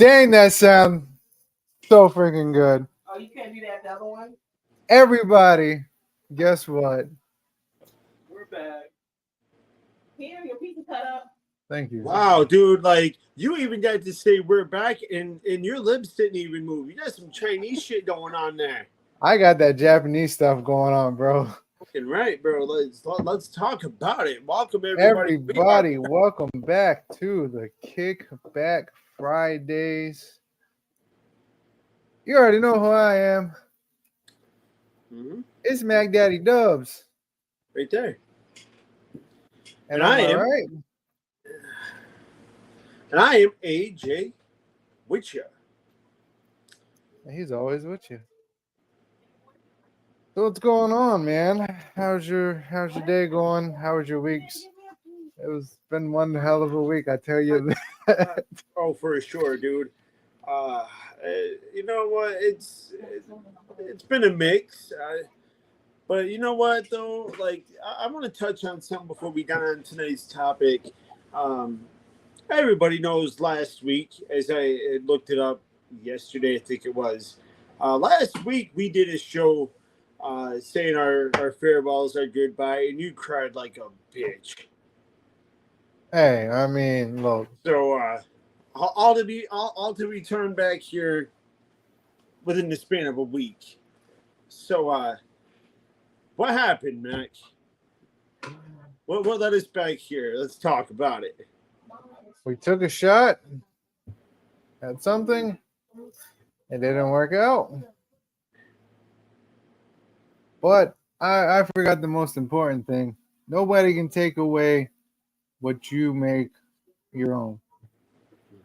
Dang, that sound so freaking good. Oh, you can't do that. The other one. Everybody, guess what? We're back. Here, your pizza cut up. Thank you. Wow, dude, like you even got to say we're back and your lips didn't even move. You got some Chinese shit going on there. I got that Japanese stuff going on, bro. Fucking right, bro. Let's talk about it. Welcome everybody. Everybody, welcome back to the Kickback Fridays. You already know who I am. Mm-hmm. It's Mac Daddy Dubs. Right there. And I am right. And I am AJ with you. He's always with you. So what's going on, man? How's your day going? How was your weeks? It's been one hell of a week, I tell you that. Oh, for sure, dude. You know what? It's been a mix. But you know what, though? Like, I want to touch on something before we get on tonight's topic. Everybody knows last week, as I looked it up yesterday, I think it was. Last week, we did a show saying our farewells, our goodbye, and you cried like a bitch. Hey, I mean, look. So, all to return back here within the span of a week. So, what happened, Mac? What led us back here? Let's talk about it. We took a shot at something. It didn't work out. But I forgot the most important thing. Nobody can take away what you make your own.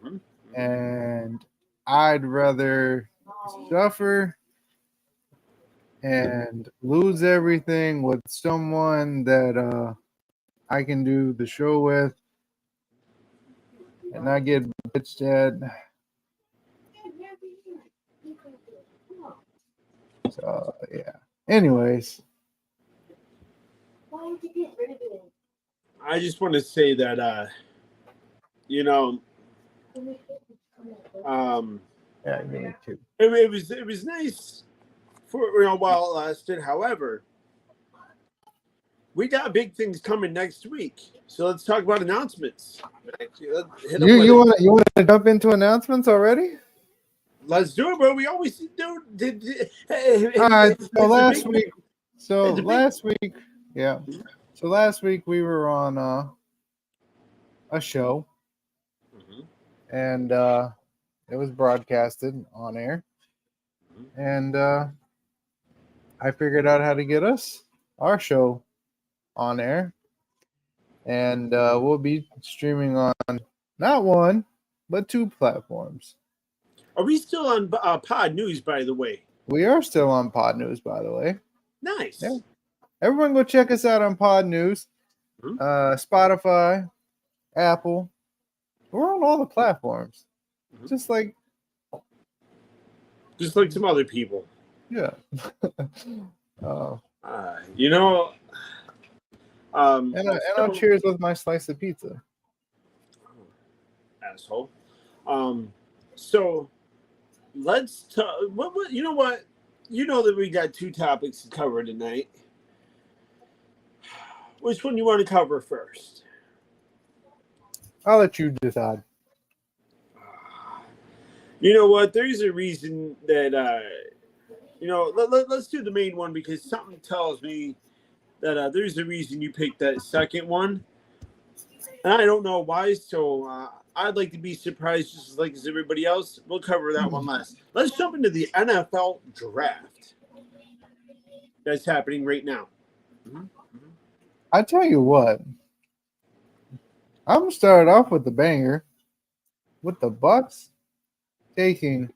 Mm-hmm. And I'd rather suffer and lose everything with someone that I can do the show with and not get bitched at. So yeah. Anyways. I just want to say that you know, Yeah, me too. it was nice for while it lasted. However, we got big things coming next week, so let's talk about announcements. You want to jump into announcements already? Let's do it, bro. We always do. All right. So last week, yeah. So last week we were on a show, and it was broadcasted on air, and I figured out how to get our show on air, and we'll be streaming on not one but two platforms. Are we still on Pod News, by the way? We are still on Pod News, by the way. Nice. Yeah. Everyone go check us out on Pod News, Spotify, Apple. We're on all the platforms. Just like some other people. Yeah. You know. And I'll cheers with my slice of pizza. Asshole. So let's talk. What? You know what? You know that we got two topics to cover tonight. Which one you want to cover first? I'll let you decide. You know what? There's a reason that let's do the main one because something tells me that there's a reason you picked that second one, and I don't know why. So I'd like to be surprised just as everybody else. We'll cover that one last. Let's jump into the NFL draft that's happening right now. I tell you what, I'm gonna start off with the banger, with the Bucks taking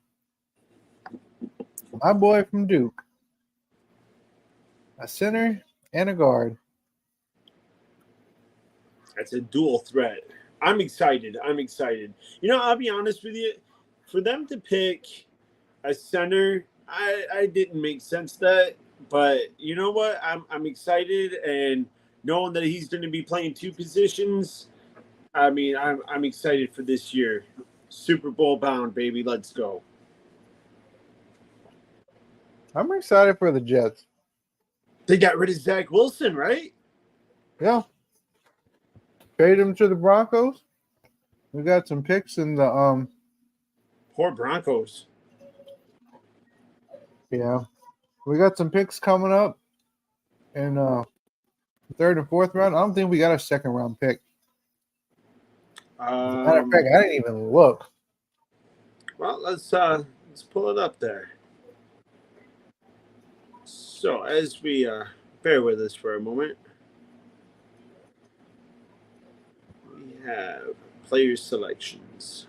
my boy from Duke, a center and a guard. That's a dual threat. I'm excited. You know, I'll be honest with you. For them to pick a center, I didn't make sense that. But you know what? I'm excited, and knowing that he's going to be playing two positions, I mean, I'm excited for this year. Super Bowl bound, baby. Let's go. I'm excited for the Jets. They got rid of Zach Wilson, right? Yeah. Paid him to the Broncos. We got some picks in the Poor Broncos. Yeah. We got some picks coming up in third and fourth round. I don't think we got a second round pick. As a matter of fact, I didn't even look. Well, let's pull it up there. So as we bear with us for a moment, we have player selections.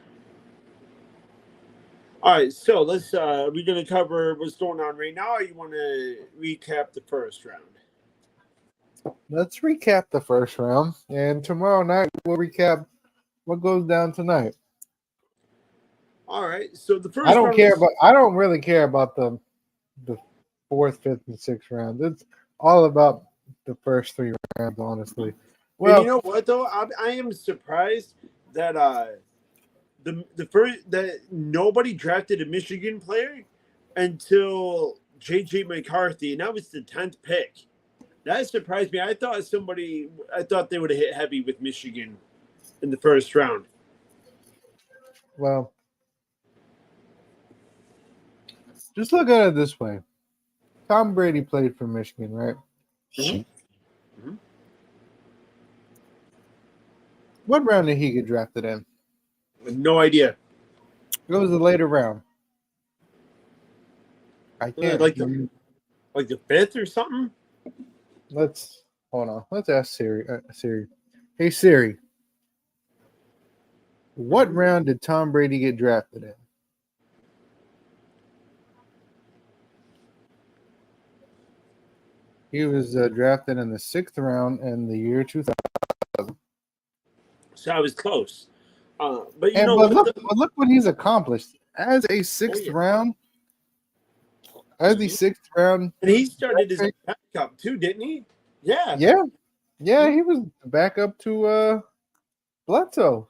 All right, so let's we're gonna cover what's going on right now, or you want to recap the first round? Let's recap the first round, and tomorrow night we'll recap what goes down tonight. All right, so the first I don't round care was- about. I don't really care about the fourth, fifth, and sixth rounds. It's all about the first three rounds, honestly. Well, and you know what though, I am surprised that the first that nobody drafted a Michigan player until JJ McCarthy, and that was the 10th pick. That surprised me. I thought they would have hit heavy with Michigan in the first round. well, just look at it this way. Tom Brady played for Michigan, right? Mhm. What round did he get drafted in? No idea. It was a later round. I can't. Like the fifth or something. Let's hold on. Let's ask Siri. Siri, hey Siri, what round did Tom Brady get drafted in? He was drafted in the 6th round in the year 2000. So I was close. But you And know but what? look what he's accomplished as a 6th round. As the 6th round, And he started his backup too, didn't he? Yeah. yeah, he was back up to Bledsoe.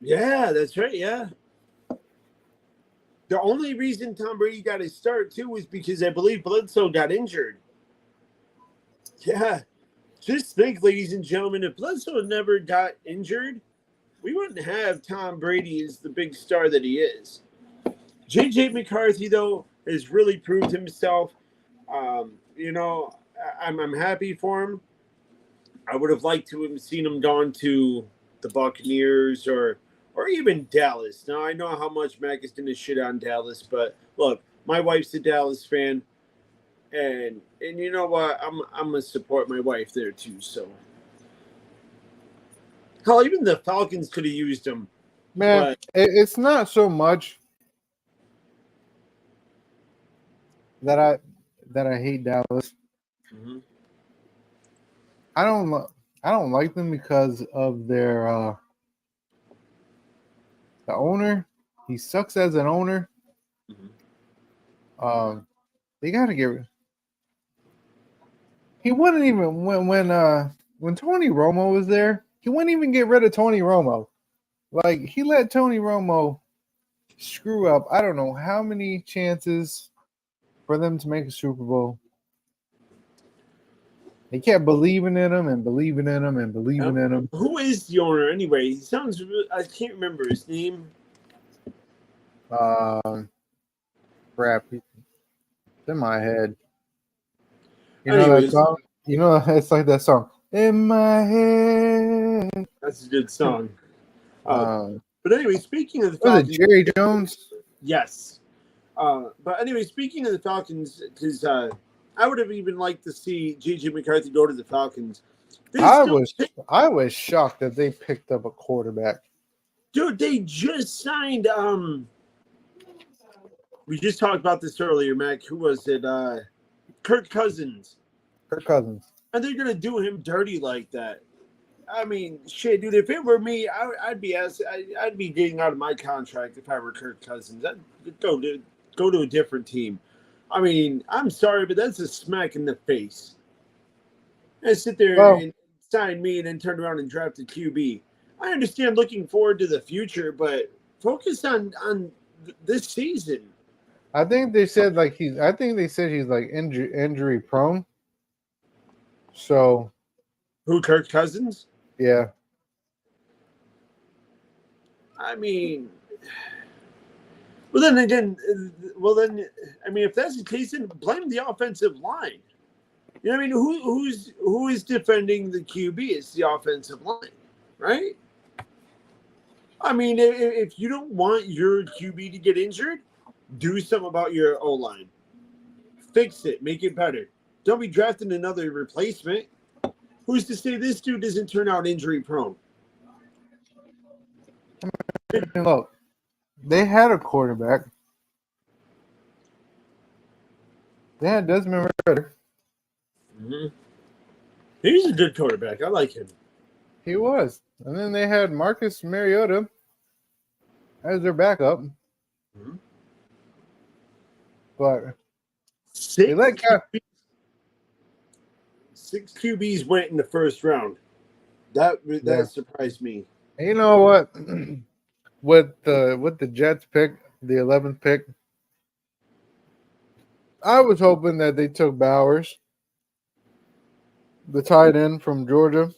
Yeah, that's right. Yeah. The only reason Tom Brady got his start too was because I believe Bledsoe got injured. Yeah. Just think, ladies and gentlemen, if Bledsoe never got injured, we wouldn't have Tom Brady as the big star that he is. JJ McCarthy, though, has really proved himself. You know, I'm happy for him. I would have liked to have seen him gone to the Buccaneers or even Dallas. Now, I know how much Mac is going to shit on Dallas, but look, my wife's a Dallas fan. And you know what? I'm gonna support my wife there too. So, hell, even the Falcons could have used him. Man, it's not so much that I hate Dallas. Mm-hmm. I don't like them because of their the owner. He sucks as an owner. Mm-hmm. They gotta get. He wouldn't even when Tony Romo was there. He wouldn't even get rid of Tony Romo. Like he let Tony Romo screw up. I don't know how many chances for them to make a Super Bowl. They kept believing in him and believing in him and believing in him. Who is the owner anyway? He sounds. I can't remember his name. Crap, it's in my head. You Anyways, know that song? You know it's like that song. In my head. That's a good song. But anyway, speaking of the was Falcons, it Jerry Jones? Yes. But anyway, speaking of the Falcons, because I would have even liked to see JJ McCarthy go to the Falcons. I was shocked that they picked up a quarterback. Dude, they just signed. We just talked about this earlier, Mac. Who was it? Kirk Cousins. Kirk Cousins. And they're gonna do him dirty like that. I mean, shit, dude. If it were me, I'd be getting out of my contract if I were Kirk Cousins. I'd go to a different team. I mean, I'm sorry, but that's a smack in the face. And sit there and sign me and then turn around and draft a QB. I understand looking forward to the future, but focus on this season. I think they said like he's. I think they said he's like injury prone. So Who, Kirk Cousins? yeah, I mean, well then again, I mean, if that's the case, then blame the offensive line. You know what I mean? Who is defending the QB? It's the offensive line, right? I mean, if you don't want your QB to get injured, do something about your O line. Fix it. Make it better. Don't be drafting another replacement. Who's to say this dude doesn't turn out injury prone? look, they had a quarterback. They had Desmond Ritter. Mm-hmm. He's a good quarterback. I like him. He was, and then they had Marcus Mariota as their backup. Mm-hmm. But Six let QBs went in the first round. That surprised me. you know what? with the Jets pick, the 11th pick, I was hoping that they took Bowers, the tight end from Georgia.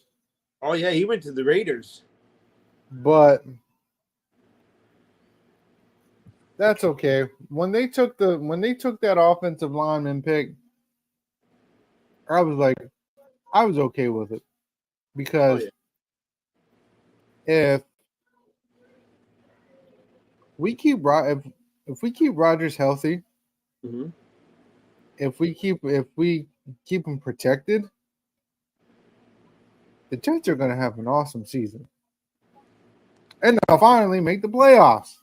Oh yeah, he went to the Raiders. But that's okay. When they took that offensive lineman pick, I was okay with it because if we keep if we keep Rodgers healthy, mm-hmm. if we keep him protected, the Jets are going to have an awesome season, and they'll finally make the playoffs.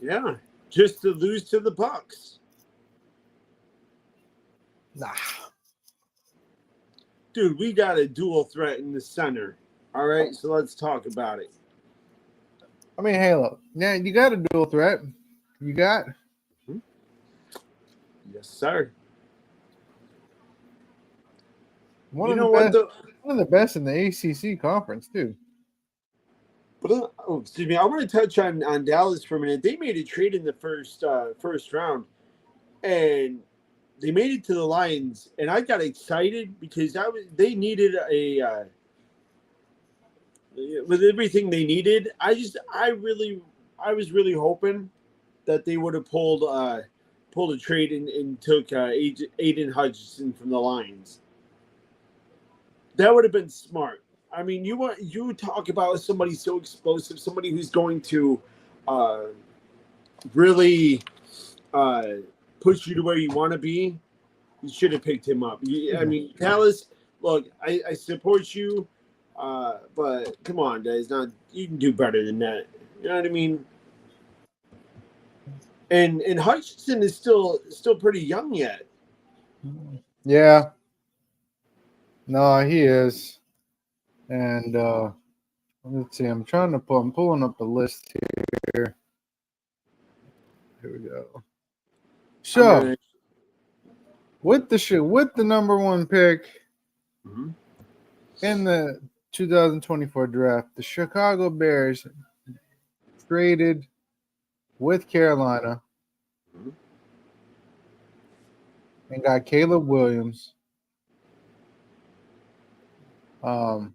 Yeah, just to lose to the Bucs. Nah. Dude, we got a dual threat in the center. All right, so let's talk about it. I mean, Halo. Now you got a dual threat. You got. Yes, sir. One of the best in the ACC conference, too. But excuse me, I want to touch on Dallas for a minute. They made a trade in the first round, and they made it to the Lions, and I got excited because they needed with everything they needed. I was really hoping that they would have pulled a trade and took Aiden Hutchinson from the Lions. That would have been smart. I mean, you talk about somebody so explosive, somebody who's going to really push you to where you want to be. You should have picked him up. I mean, Dallas, look, I support you, but come on, guys, you can do better than that. You know what I mean? And Hutchinson is still pretty young yet. Yeah. No, he is. And let's see. I'm pulling up the list here. Here we go. So with the number one pick in the 2024 draft, the Chicago Bears traded with Carolina and got Caleb Williams. And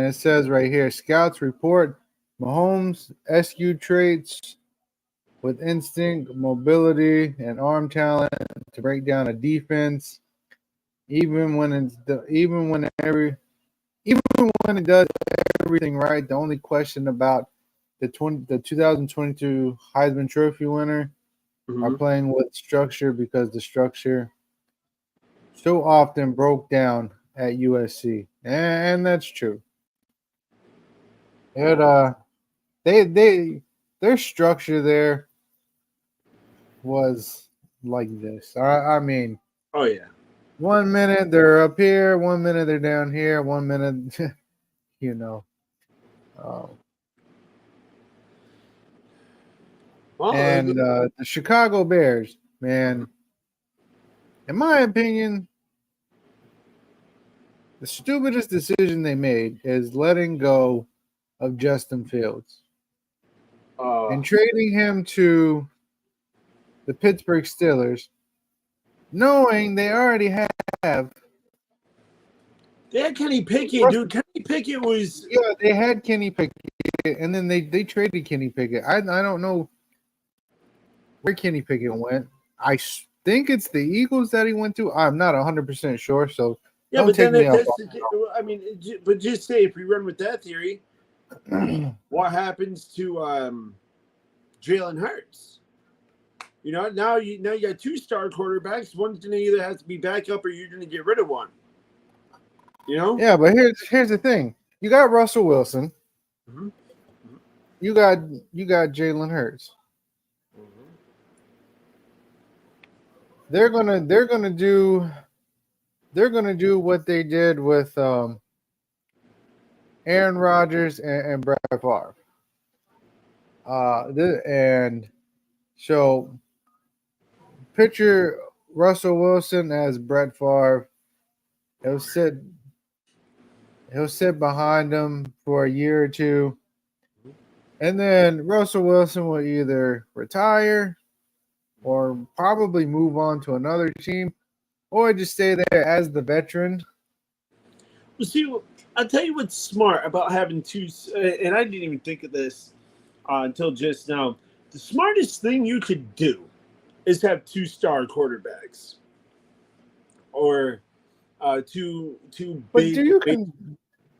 it says right here, scouts report Mahomes' SU traits with instinct, mobility, and arm talent to break down a defense, even when it does everything right. The only question about the 2022 Heisman Trophy winner are playing with structure because the structure so often broke down at USC, and that's true. Their structure there was like this. I mean, oh yeah. 1 minute they're up here, 1 minute they're down here, 1 minute, you know. And the Chicago Bears, man, in my opinion, the stupidest decision they made is letting go of Justin Fields. and trading him to the Pittsburgh Steelers, knowing they already have. They had Kenny Pickett, dude. Kenny Pickett was. Yeah, they had Kenny Pickett, and then they traded Kenny Pickett. I don't know where Kenny Pickett went. I think it's the Eagles that he went to. I'm not 100% sure, so Yeah, don't but take then me up. I mean, but just say if we run with that theory, what happens to Jalen Hurts? You know, now you got 2 star quarterbacks. One's going to either have to be backup or you're going to get rid of one. You know? Yeah, but here's the thing. You got Russell Wilson. Mm-hmm. You got Jalen Hurts. Mm-hmm. They're gonna do what they did with Aaron Rodgers and Brett Favre. And so picture Russell Wilson as Brett Favre. He'll sit behind him for a year or two, and then Russell Wilson will either retire or probably move on to another team, or just stay there as the veteran. Well, see, I'll tell you what's smart about having 2, and I didn't even think of this until just now. The smartest thing you could do is have 2 star quarterbacks, or two But big. do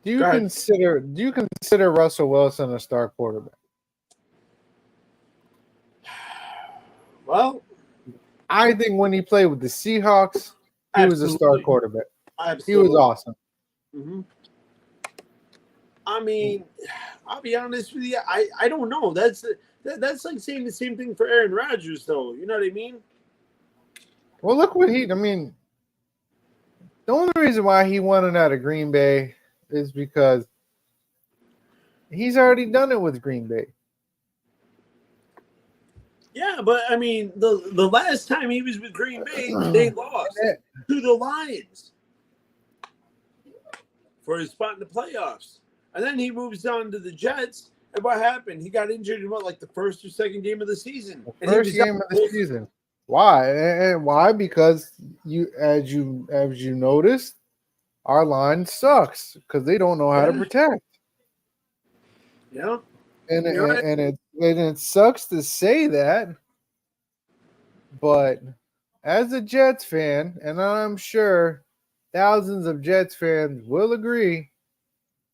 you consider Russell Wilson a star quarterback? Well, I think when he played with the Seahawks, he was a star quarterback. Absolutely. He was awesome. Mm-hmm. I mean, I'll be honest with you. I don't know. That's like saying the same thing for Aaron Rodgers, though. You know what I mean? Well, look what I mean, the only reason why he wanted out of Green Bay is because he's already done it with Green Bay. Yeah, but I mean, the last time he was with Green Bay, they lost to the Lions for his spot in the playoffs. And then he moves on to the Jets. And what happened? He got injured in the first or second game of the season. First game of the season. Why? And why? Because as you noticed, our line sucks because they don't know how to protect. Yeah. And it sucks to say that, but as a Jets fan, and I'm sure thousands of Jets fans will agree,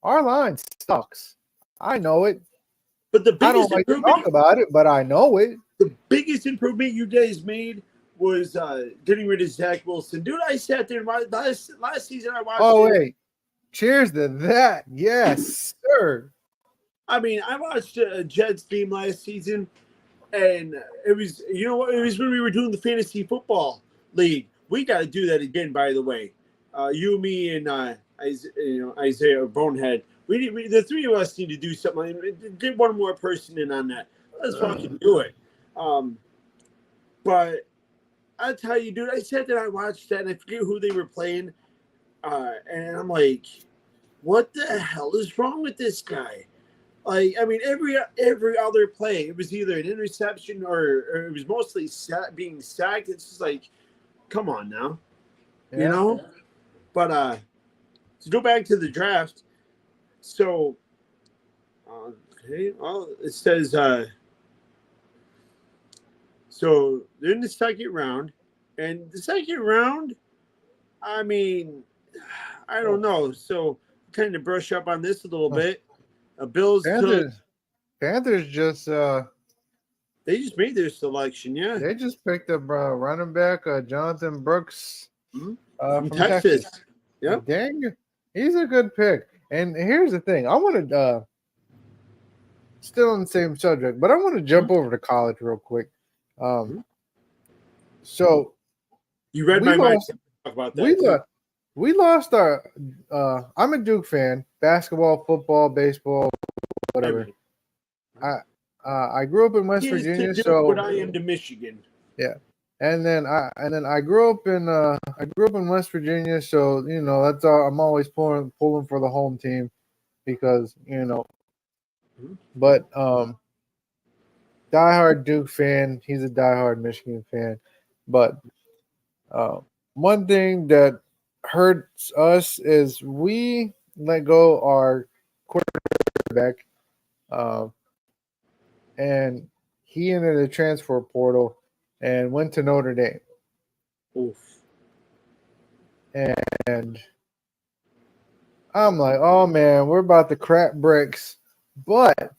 our line sucks. I know it. But the biggest I don't like to talk about it, but I know it. The biggest improvement you guys made was getting rid of Zach Wilson. Dude, I sat there last season. I watched. Oh, wait. Cheers to that. Yes, sir. I mean, I watched a Jets game last season, and it was, you know what? It was when we were doing the fantasy football league. We got to do that again, by the way. You, me, and Isaiah Bonehead. The 3 of us need to do something. Get one more person in on that. Let's fucking do it. But I tell you, dude, I sat there, I watched that, and I forget who they were playing, and I'm like, what the hell is wrong with this guy? Like, I mean, every other play, it was either an interception or it was mostly being sacked. It's just like, come on now, you know. But to go back to the draft, so okay, well, it says so they're in the second round, and the second round, I mean, I don't know. So kind of brush up on this a little bit. Panthers just they just made their selection, yeah. They just picked up running back Jonathan Brooks from Texas. Yeah, dang, he's a good pick. And here's the thing: I want to still on the same subject, but I want to jump over to college real quick. So you read my mind. Talk about that. We lost our. I'm a Duke fan. Basketball, football, baseball, whatever. I grew up in West Virginia, so what I am to Michigan. Yeah, and then I grew up in West Virginia, so you know that's all. I'm always pulling for the home team because you know. But diehard Duke fan. He's a diehard Michigan fan. But one thing that hurts us is we let go our quarterback, uh, and he entered the transfer portal and went to Notre Dame. Oof. And I'm like, oh man, we're about to crap bricks. But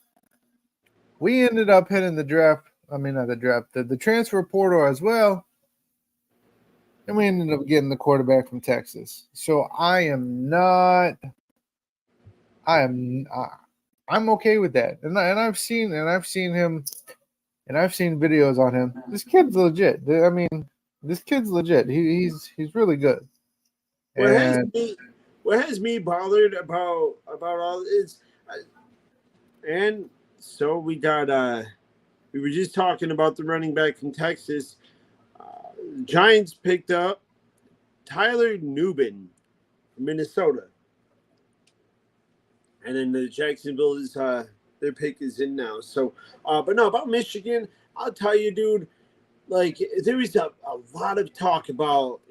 we ended up hitting the draft. I mean, not the draft, the transfer portal as well. And we ended up getting the quarterback from Texas. So I'm okay with that. And I've seen him, and I've seen videos on him. This kid's legit. I mean, this kid's legit. He's really good. And What has me bothered about all is, and so we got we were just talking about the running back from Texas. Giants picked up Tyler Nubin from Minnesota, and then the Jacksonville is their pick is in now. So, but no, about Michigan, I'll tell you, dude. Like there was a lot of talk about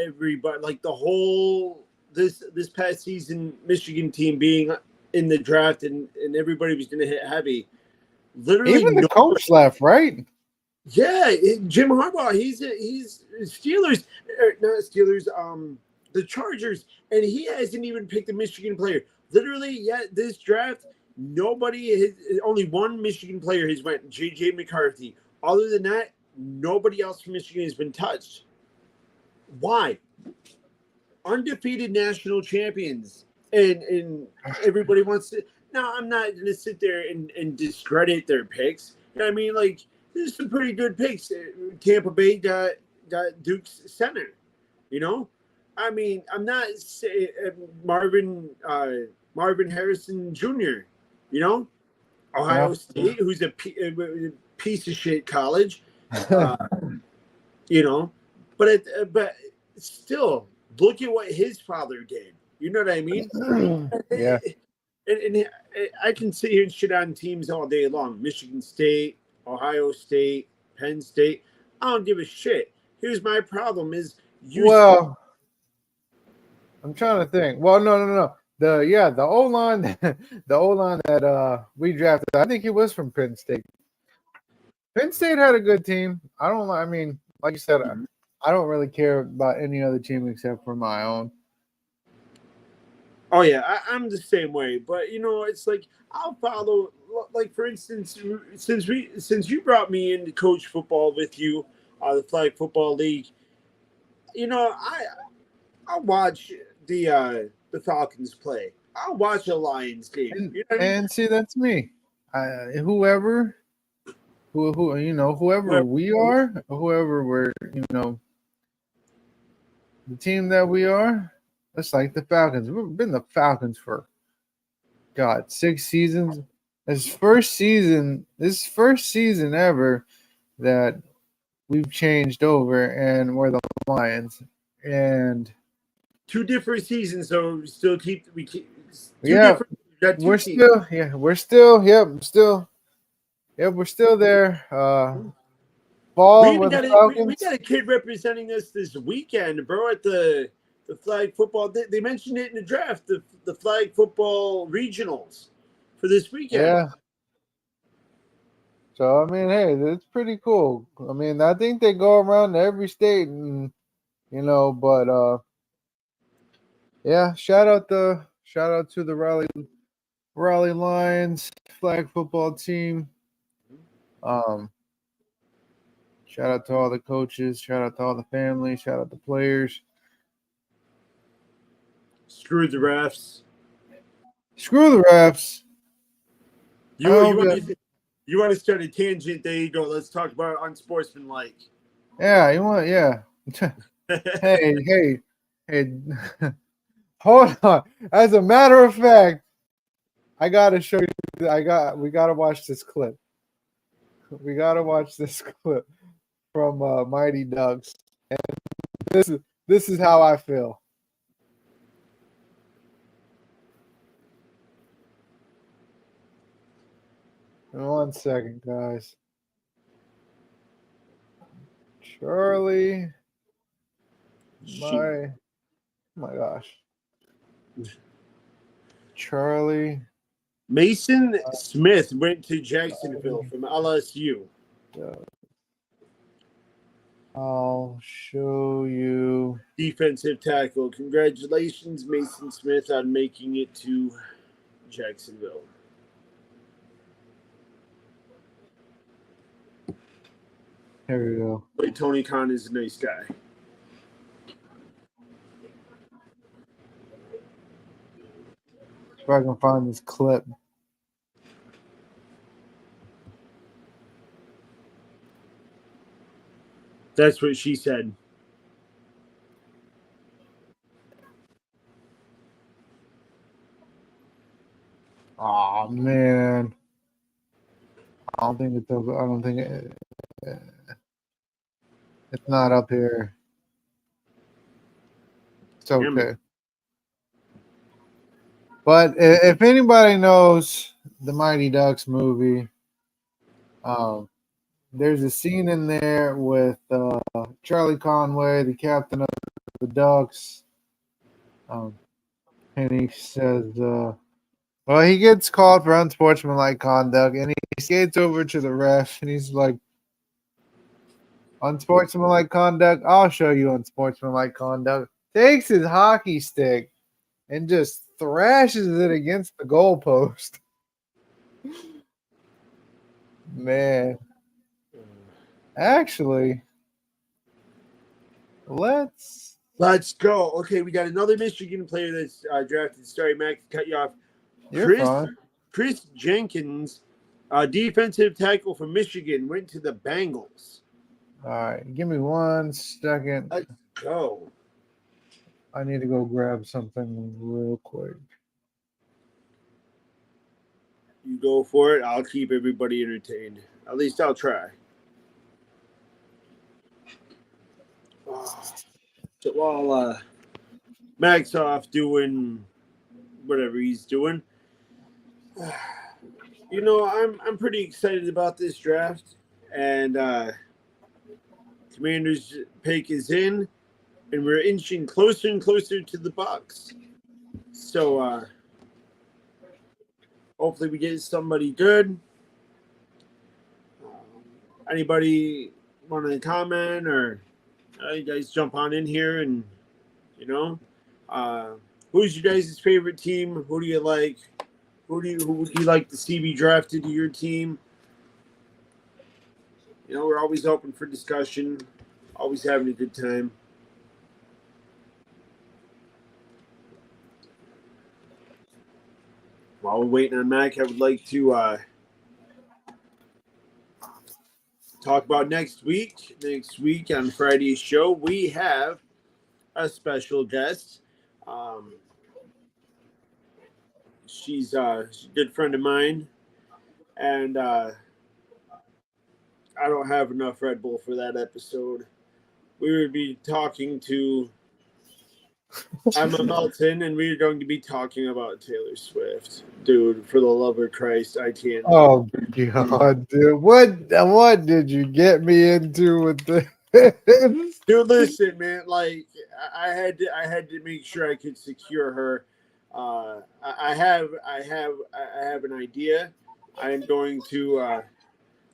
everybody, like the whole this past season Michigan team being in the draft and everybody was going to hit heavy. Literally, even the coach left, right? Yeah, Jim Harbaugh. He's Steelers, not Steelers. The Chargers, and he hasn't even picked a Michigan player. Literally, yet this draft, only one Michigan player has went. J.J. McCarthy. Other than that, nobody else from Michigan has been touched. Why? Undefeated national champions, and everybody wants to. Now, I'm not going to sit there and discredit their picks. You know what I mean? Like, there's some pretty good picks. Tampa Bay got Duke's center. You know, I mean, I'm not saying Marvin Harrison Jr. You know, Ohio State, who's a piece of shit college. You know, but still, look at what his father did. You know what I mean? Yeah. And I can sit here and shit on teams all day long. Michigan State, Ohio State, Penn State. I don't give a shit. Here's my problem is Well, I'm trying to think. Well, no. The O-line the O-line that we drafted, I think he was from Penn State. Penn State had a good team. I mean, like you said, I don't really care about any other team except for my own. Oh yeah, I'm the same way. But it's like I'll follow. Like for instance, since you brought me into coach football with you, the flag football league. I'll watch the Falcons play. I'll watch a Lions game. And, You know what I mean? see, that's me. Whoever we are, whoever we're, the team that we are, that's like the Falcons. We've been the Falcons for 6 seasons. This first season ever that we've changed over and we're the Lions. And 2 different seasons, so we still keep two yeah, different. we're still we're still there. Ball with the Falcons. We got a kid representing us this weekend, bro, at the flag football. They mentioned it in the draft, the flag football regionals for this weekend. Yeah. So I mean, hey, it's pretty cool. I mean, I think they go around to every state, and but yeah, shout out to the Raleigh Lions flag football team. Shout out to all the coaches. Shout out to all the family. Shout out to players. Screw the refs. Screw the refs. You want to start a tangent? There you go. Let's talk about unsportsmanlike. Yeah, you want? Yeah. hey. Hold on. As a matter of fact, I gotta show you. We gotta watch this clip. We gotta watch this clip from Mighty Ducks, and this is how I feel. In 1 second, guys. Charlie. She, Oh my gosh. Charlie. Mason Smith went to Jacksonville from LSU. I'll show you. Defensive tackle. Congratulations, Mason Smith, on making it to Jacksonville. Here we go. But Tony Khan is a nice guy. If I can find this clip. That's what she said. Oh man. I don't think it's up. I don't think it's not up here. It's okay. But if anybody knows the Mighty Ducks movie, there's a scene in there with Charlie Conway, the captain of the Ducks, and he says, well, he gets called for unsportsmanlike conduct, and he skates over to the ref, and he's like, unsportsmanlike conduct? I'll show you unsportsmanlike conduct. Takes his hockey stick and just thrashes it against the goalpost. Man. Actually, let's go. Okay, we got another Michigan player that's drafted. Sorry, Max, cut you off. You're fine. Chris Jenkins, defensive tackle from Michigan, went to the Bengals. All right, give me 1 second. Let's go. I need to go grab something real quick. You go for it. I'll keep everybody entertained. At least I'll try. So while Mac's off doing whatever he's doing, you know, I'm pretty excited about this draft. And Commanders pick is in, and we're inching closer and closer to the Bucks. So hopefully we get somebody good. Anybody want to comment, or you guys jump on in here and, you know, who's your guys' favorite team? Who do you like? Who would you like to see be drafted to your team? You know, we're always open for discussion, always having a good time. While we're waiting on Mac, I would like to talk about next week. Next week on Friday's show, we have a special guest. She's a good friend of mine, and I don't have enough Red Bull for that episode. We would be talking to Emma Melton, and we're going to be talking about Taylor Swift. Dude, for the love of Christ, I can't. Oh God, dude! What did you get me into with this? Dude, listen, man. Like, I had to make sure I could secure her. I have an idea. I'm going to.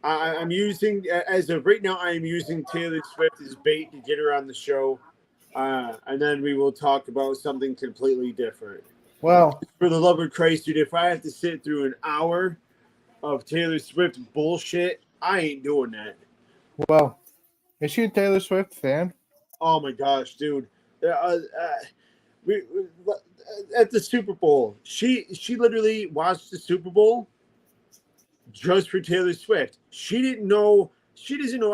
I'm using, as of right now, I am using Taylor Swift as bait to get her on the show, and then we will talk about something completely different. Well, for the love of Christ, dude, if I have to sit through an hour of Taylor Swift bullshit, I ain't doing that. Well, is she a Taylor Swift fan? Oh my gosh, dude! We at the Super Bowl, she literally watched the Super Bowl just for Taylor Swift. She doesn't know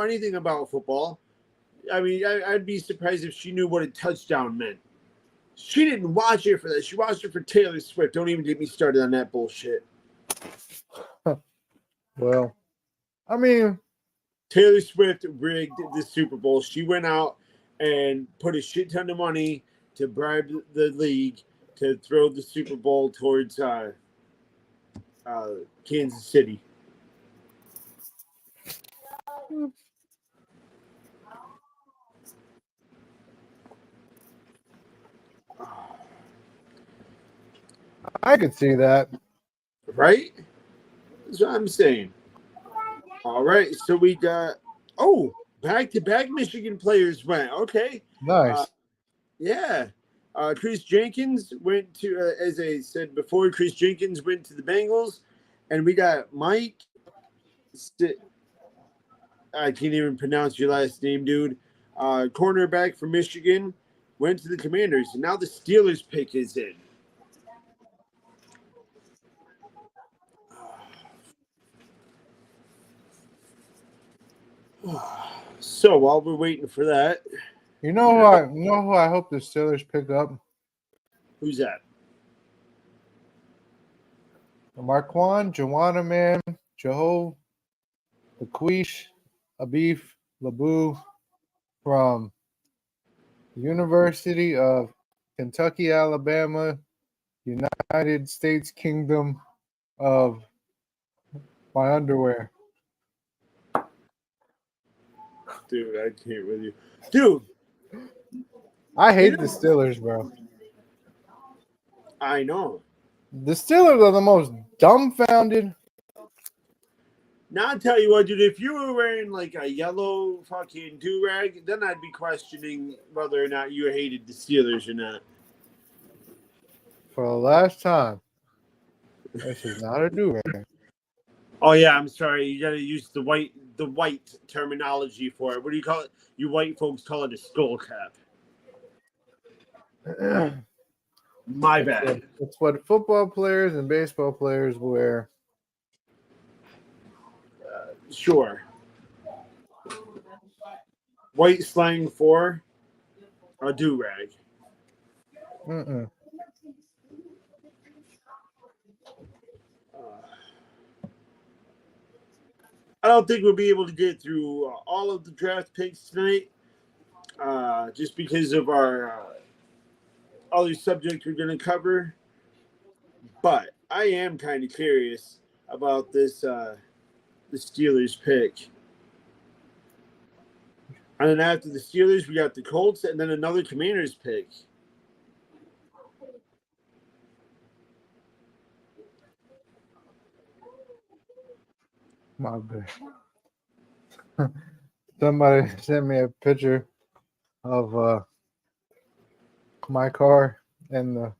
anything about football. I mean, I'd be surprised if she knew what a touchdown meant. She didn't watch it for that. She watched it for Taylor Swift. Don't even get me started on that bullshit. Well, I mean, Taylor Swift rigged the Super Bowl. She went out and put a shit ton of money to bribe the league to throw the Super Bowl towards Kansas City. I could see that. Right? That's what I'm saying. All right, so we got back-to-back Michigan players went. Okay, Nice. yeah. Chris Jenkins went to, as I said before, Chris Jenkins went to the Bengals, and we got Mike. I can't even pronounce your last name, dude. Cornerback from Michigan went to the Commanders, and now the Steelers pick is in. So while we're waiting for that, You know who I hope the Steelers pick up? who's that? Marquand, Joanna Man, Jeho, Laquish, Abif, Labu from University of Kentucky, Alabama, United States Kingdom of my underwear. Dude, I can't with you. Dude, I hate the Steelers, bro. I know. The Steelers are the most dumbfounded. Now I tell you what, dude, if you were wearing like a yellow fucking do-rag, then I'd be questioning whether or not you hated the Steelers or not. For the last time, this is not a do-rag. Oh yeah, I'm sorry. You gotta use the white terminology for it. What do you call it? You white folks call it a skull cap. My bad. It's what football players and baseball players wear. Sure. White slang for a do-rag. Mm-mm. I don't think we'll be able to get through all of the draft picks tonight, just because of our other subjects we're going to cover. But I am kind of curious about this the Steelers pick. And then after the Steelers, we got the Colts, and then another Commanders pick. My bad. Somebody sent me a picture of my car in the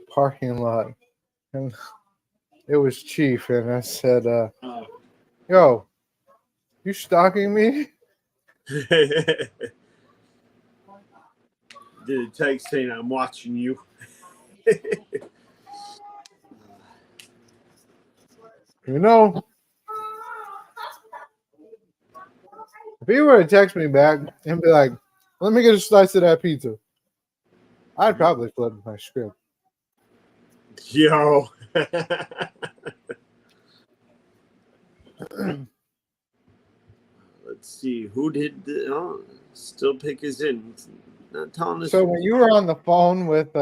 parking lot, and it was Chief, and I said, "Yo, you stalking me?" Did a text saying I'm watching you. You know, if he were to text me back and be like, "Let me get a slice of that pizza," I'd probably flip my script. Yo. Let's see who did the still pick is in. It's not telling us. So when you were on the phone with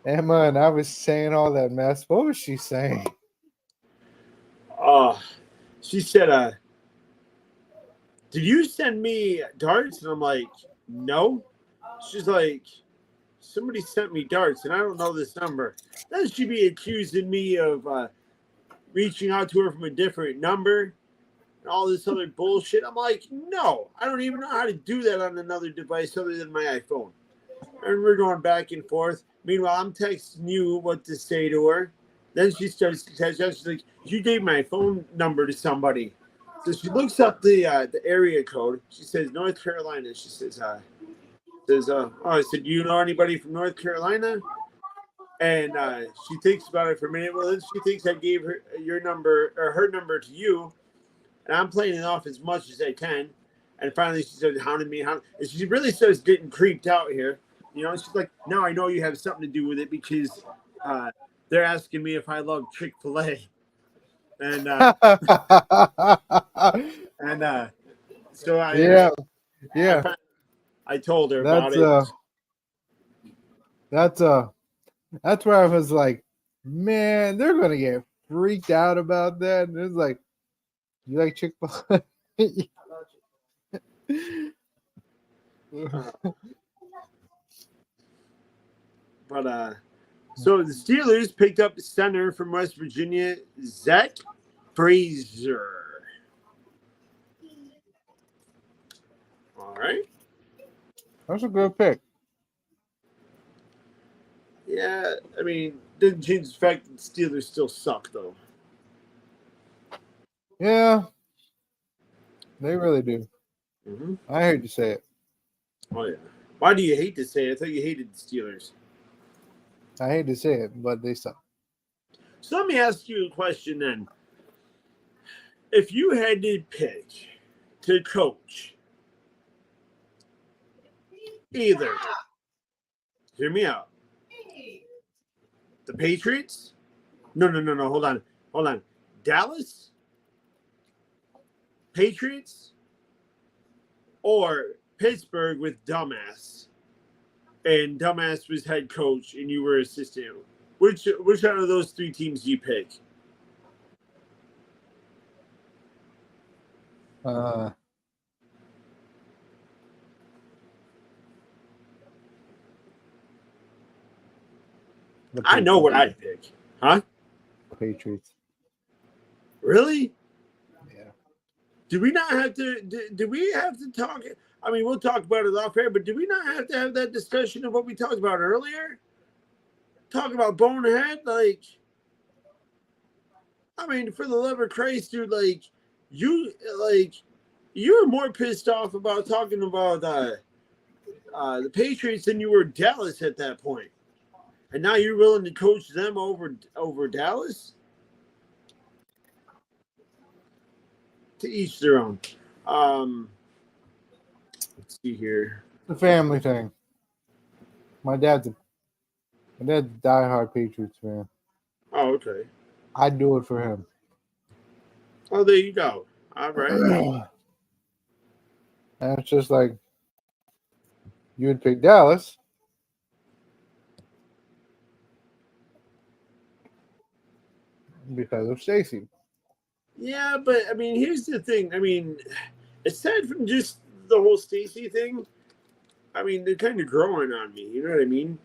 Emma and I was saying all that mess, what was she saying? She said, did you send me darts? And I'm like, no. She's like, somebody sent me darts and I don't know this number. Then she'd be accusing me of reaching out to her from a different number and all this other bullshit. I'm like, no, I don't even know how to do that on another device other than my iPhone. And we're going back and forth. Meanwhile, I'm texting you what to say to her. Then she starts to text. She's like, you gave my phone number to somebody. So she looks up the area code. She says North Carolina. She says, I said, do you know anybody from North Carolina? And she thinks about it for a minute. Well, then she thinks I gave her your number or her number to you. And I'm playing it off as much as I can. And finally she started hounding me. And she really starts getting creeped out here. You know, she's like, now I know you have something to do with it because they're asking me if I love Chick-fil-A. And so I I told her about it. That's where I was like, man, they're gonna get freaked out about that. And it's like, you like Chick-fil-A? But So the Steelers picked up center from West Virginia, Zach Frazier. All right. That's a good pick. Yeah, I mean, didn't change the fact that the Steelers still suck, though. Yeah, they really do. Mm-hmm. I hate to say it. Oh, yeah. Why do you hate to say it? I thought you hated the Steelers. I hate to say it, but they suck. So let me ask you a question then. If you had to pick to coach either, hear me out, the Patriots? No. Hold on. Dallas? Patriots? Or Pittsburgh with Dumbass? And Dumbass was head coach and you were assistant. Which out of those three teams do you pick? I know what I'd pick. Huh? The Patriots. Really? Yeah. Do we not have to? Do we have to talk? I mean, we'll talk about it off air, but do we not have to have that discussion of what we talked about earlier? Talk about bonehead, like. I mean, for the love of Christ, dude, you were more pissed off about talking about the Patriots than you were Dallas at that point, and now you're willing to coach them over Dallas. To each their own. Let's see here. The family thing. My dad's a diehard Patriots fan. Oh, okay. I'd do it for him. Oh, there you go. All right. And it's just like you would pick Dallas. Because of Stacy. Yeah, but I mean, here's the thing. I mean, aside from just the whole Stacy thing, I mean, they're kind of growing on me. You know what I mean?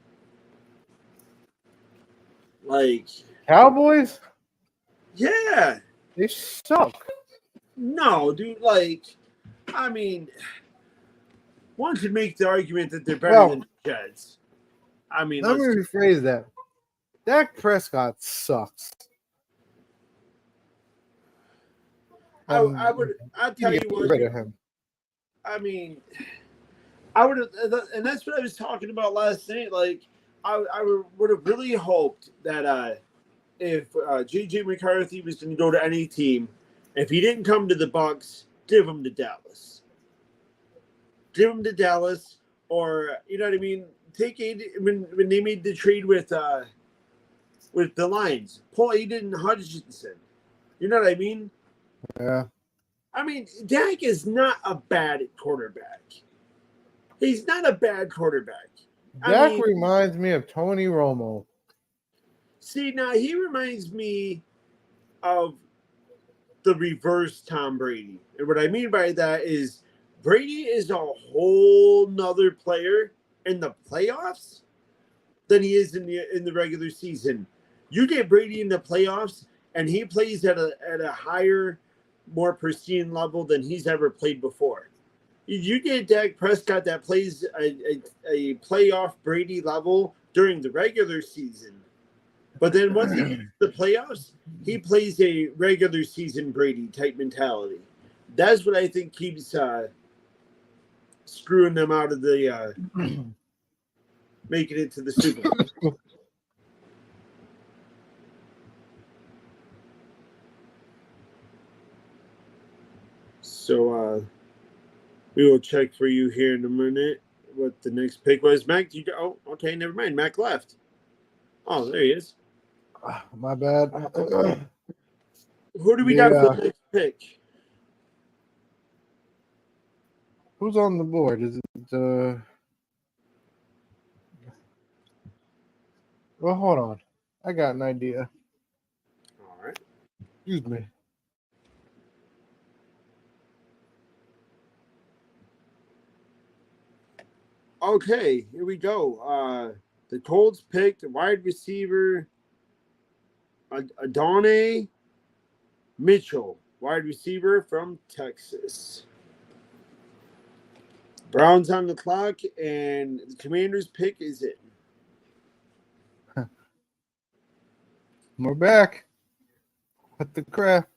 Like Cowboys? Yeah. They suck. No, dude. Like, I mean, one could make the argument that they're better Well, than the Jets. I mean, let me rephrase that. Dak Prescott sucks. I'll tell you what. Rid of him. I mean, I would have, and that's what I was talking about last night. Like, I would have really hoped that if J.J. McCarthy was going to go to any team, if he didn't come to the Bucs, give him to Dallas. Give him to Dallas, or you know what I mean. Take when they made the trade with the Lions, pull Aiden Hutchinson. You know what I mean? Yeah. I mean, Dak is not a bad quarterback. He's not a bad quarterback. Dak reminds me of Tony Romo. See, now he reminds me of the reverse Tom Brady. And what I mean by that is Brady is a whole nother player in the playoffs than he is in the regular season. You get Brady in the playoffs, and he plays at a higher, more pristine level than he's ever played before. You get Dak Prescott that plays a playoff Brady level during the regular season. But then once he gets to the playoffs, he plays a regular season Brady type mentality. That's what I think keeps screwing them out of the making it to the Super Bowl. So we will check for you here in a minute what the next pick was. Mac, oh, okay, never mind. Mac left. Oh, there he is. My bad. Who do we got for the next pick? Who's on the board? Is it Well, hold on. I got an idea. All right. Excuse me. Okay, here we go. The Colts picked wide receiver Adonai Mitchell, wide receiver from Texas. Browns on the clock, and the Commanders' pick is it. We're back. What the crap?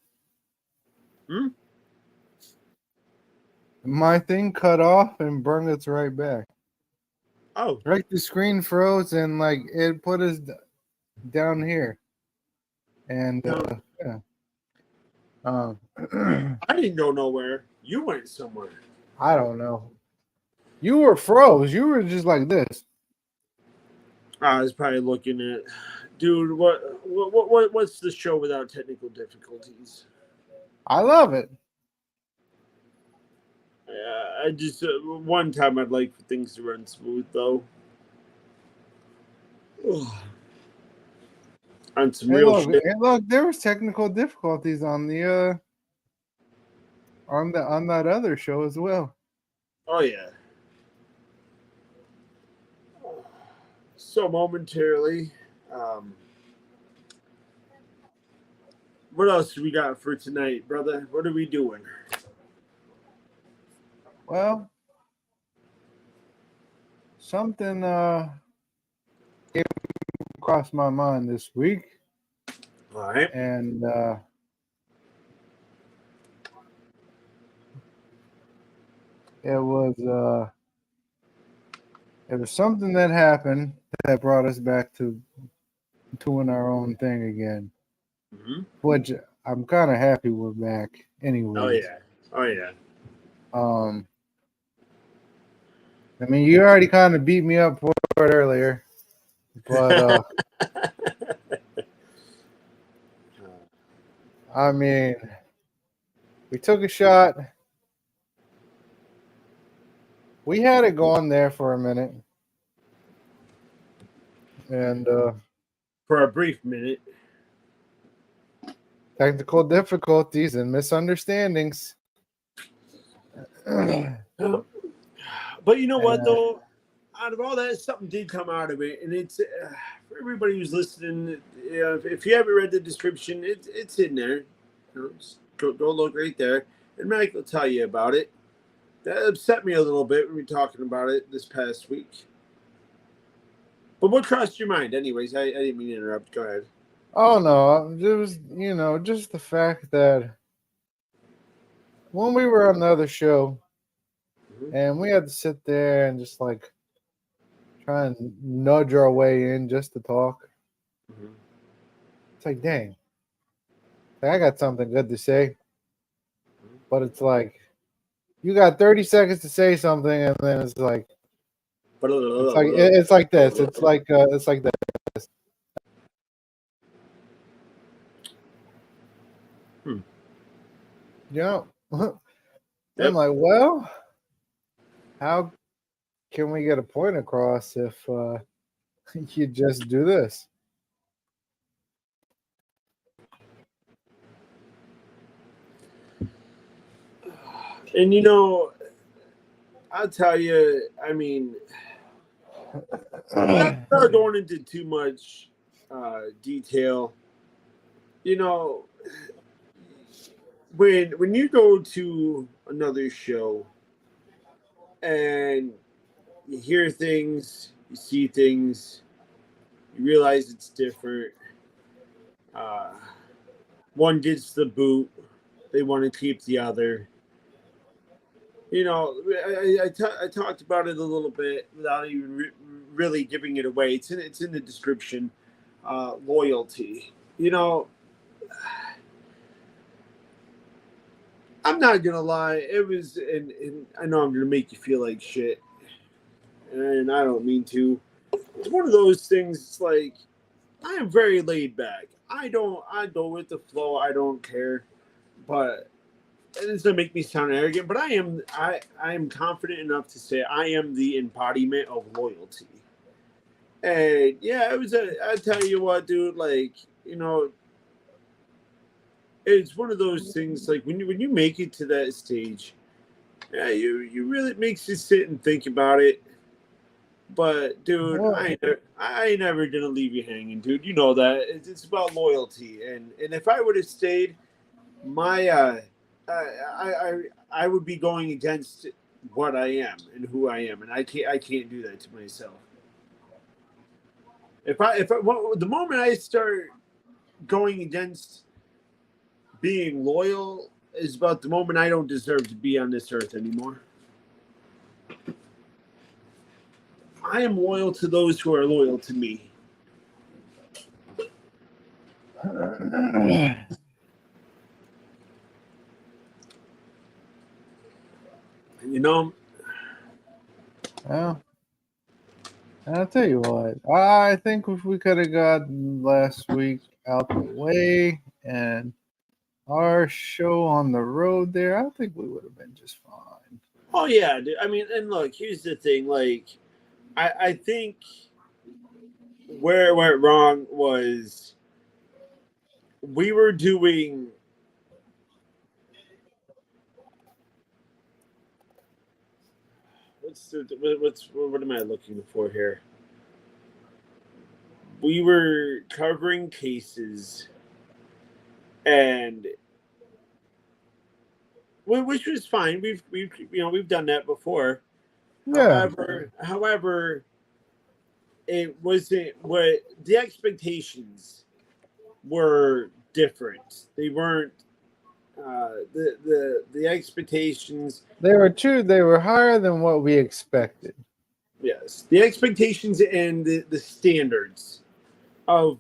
My thing cut off and brung us right back. Oh. Right, the screen froze and like it put us down here. And yeah. I didn't go nowhere. You went somewhere. I don't know. You were froze. You were just like this. I was probably looking at, dude. What's the show without technical difficulties? I love it. I just one time I'd like for things to run smooth though. On some real shit. Hey, look, there was technical difficulties on the on that other show as well. Oh yeah. So momentarily, what else do we got for tonight, brother? What are we doing? Well, something came across my mind this week. All right. And it was something that happened that brought us back to doing our own thing again. Mm-hmm. Which I'm kind of happy we're back anyway. Oh yeah. I mean, you already kind of beat me up for it earlier, but I mean, we took a shot. We had it going there for a minute. And for a brief minute. Technical difficulties and misunderstandings. But you know what, though? Out of all that, something did come out of it. And it's for everybody who's listening, if you haven't read the description, it's in there. Just go look right there. And Mike will tell you about it. That upset me a little bit when we were talking about it this past week. But what crossed your mind? Anyways, I didn't mean to interrupt. Go ahead. Oh, no. It was, just the fact that when we were on the other show, and we had to sit there and just like try and nudge our way in just to talk. Mm-hmm. It's like, dang, I got something good to say. But it's like, you got 30 seconds to say something, and then it's like this. It's like this. Yeah. I'm like, well, how can we get a point across if you just do this? And I'll tell you, I mean, not going into too much detail. When you go to another show and you hear things, you see things, you realize it's different. One gets the boot, they want to keep the other. I talked about it a little bit without even really giving it away. It's in the description. Loyalty. I'm not gonna lie. It was, and I know I'm gonna make you feel like shit, and I don't mean to. It's one of those things. It's like I am very laid back. I go with the flow. I don't care, but it's gonna make me sound arrogant. But I am confident enough to say I am the embodiment of loyalty. And yeah, I tell you what, dude. Like it's one of those things. Like when you make it to that stage, yeah, you really, it makes you sit and think about it. But dude, Well, I ain't never gonna leave you hanging, dude. You know that it's about loyalty, and if I would have stayed, my I would be going against what I am and who I am, and I can't do that to myself. The moment I start going against being loyal is about the moment I don't deserve to be on this earth anymore. I am loyal to those who are loyal to me. You know, well, I'll tell you what. I think if we could have got last week out the way and our show on the road there, I think we would have been just fine. oh yeah, dude. I mean, and look, here's the thing. Like, I think where it went wrong was we were doing. What am I looking for here? We were covering cases, and which was fine. We've done that before. Yeah, However, it wasn't what the expectations were different. They weren't the expectations. they were true. They were higher than what we expected. Yes, the expectations and the standards of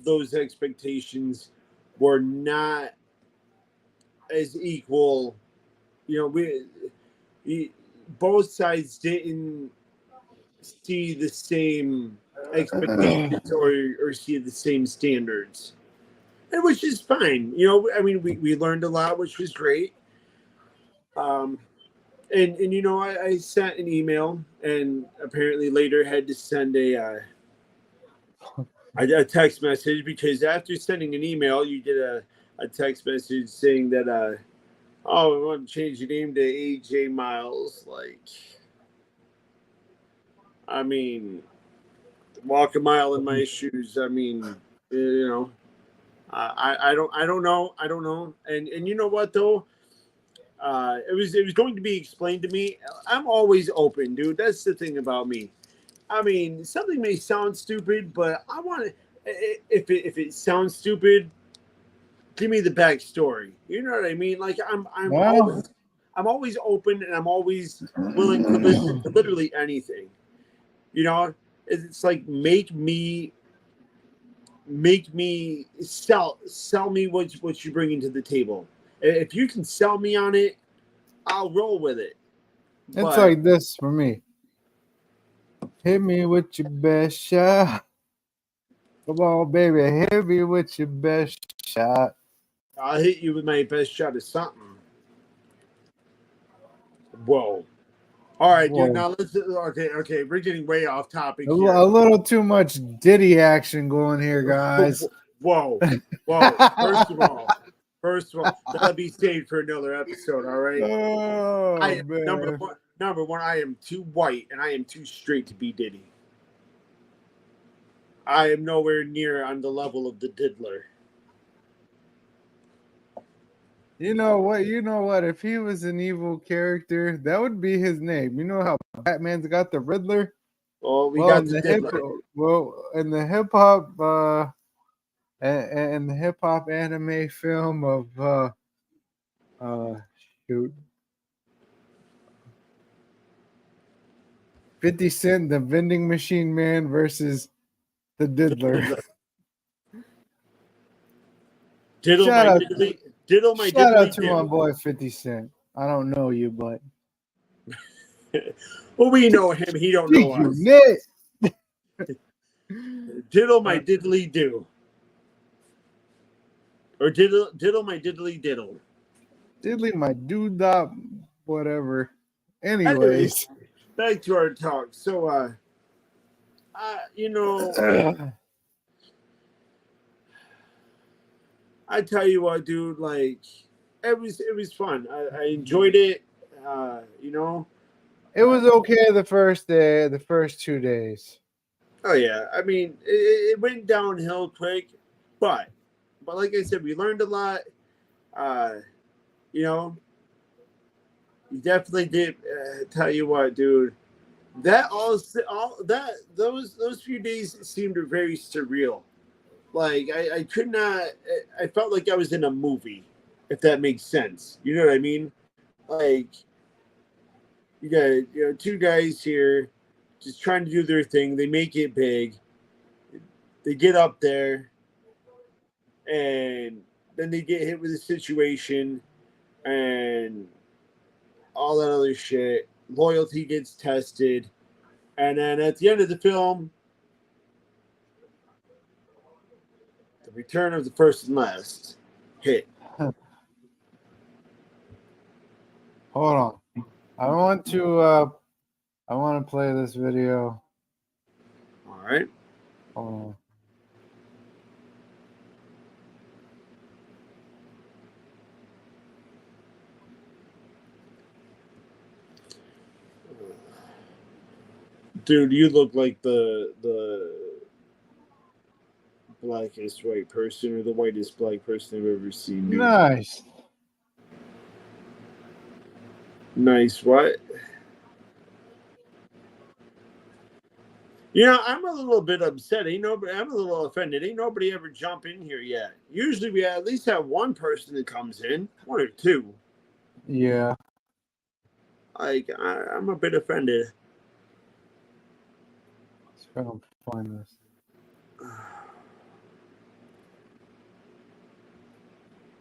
those expectations were not as equal. You know, both sides didn't see the same expectations or see the same standards, and which is fine. You know, I mean, we learned a lot, which was great. Um, and you know, I sent an email, and apparently later had to send a text message, because after sending an email, you get a text message saying that oh, we want to change your name to AJ Miles. Like, I mean, walk a mile in my shoes. I mean, you know, I don't know. And you know what though? It was going to be explained to me. I'm always open, dude. That's the thing about me. I mean, something may sound stupid, but I want to. If it sounds stupid, give me the backstory. You know what I mean? Like Well, I'm always open, and I'm always willing to listen to literally anything. You know, it's like make me sell me what you bring into the table. If you can sell me on it, I'll roll with it. it's But like this for me. Hit me with your best shot. Come on, baby. Hit me with your best shot. I'll hit you with my best shot of something. Whoa. All right, dude. Whoa. Now let's. Okay. We're getting way off topic A here. little too much Diddy action going here, guys. Whoa. First of all, that'll be saved for another episode. All right. Oh, man. Number one, I am too white and I am too straight to be Diddy. I am nowhere near on the level of the diddler. You know what? If he was an evil character, that would be his name. You know how Batman's got the Riddler? Oh, we got the in the hip hop and the hip hop anime film of shoot 50 Cent, the vending machine man versus the diddler. Shout out to my boy 50 Cent. I don't know you, but well, we know him. He don't know us. Diddle my diddly do. Or diddle my diddly diddle. Diddly my doodop, whatever. Anyways, back to our talk. So, you know, I tell you what, dude. Like, it was fun. I enjoyed it. You know, It was okay the first day, the first 2 days. Oh yeah, I mean it went downhill quick, but like I said, we learned a lot. Uh, you know, you definitely did. Tell you what, dude, that all that those few days seemed very surreal. Like I could not. I felt like I was in a movie, if that makes sense. You know what I mean? Like you got two guys here, just trying to do their thing. They make it big. They get up there, and then they get hit with a situation and all that other shit. Loyalty gets tested, and then at the end of the film, the return of the first and last hit. Hold on. I want to play this video. All right. Hold on. Dude, you look like the blackest white person or the whitest black person I've ever seen. Dude. Nice. Nice. What? You know, I'm a little bit upset. I'm a little offended. Ain't nobody ever jump in here yet. Usually we at least have one person that comes in, one or two. Yeah. Like I'm a bit offended. Let's go find this.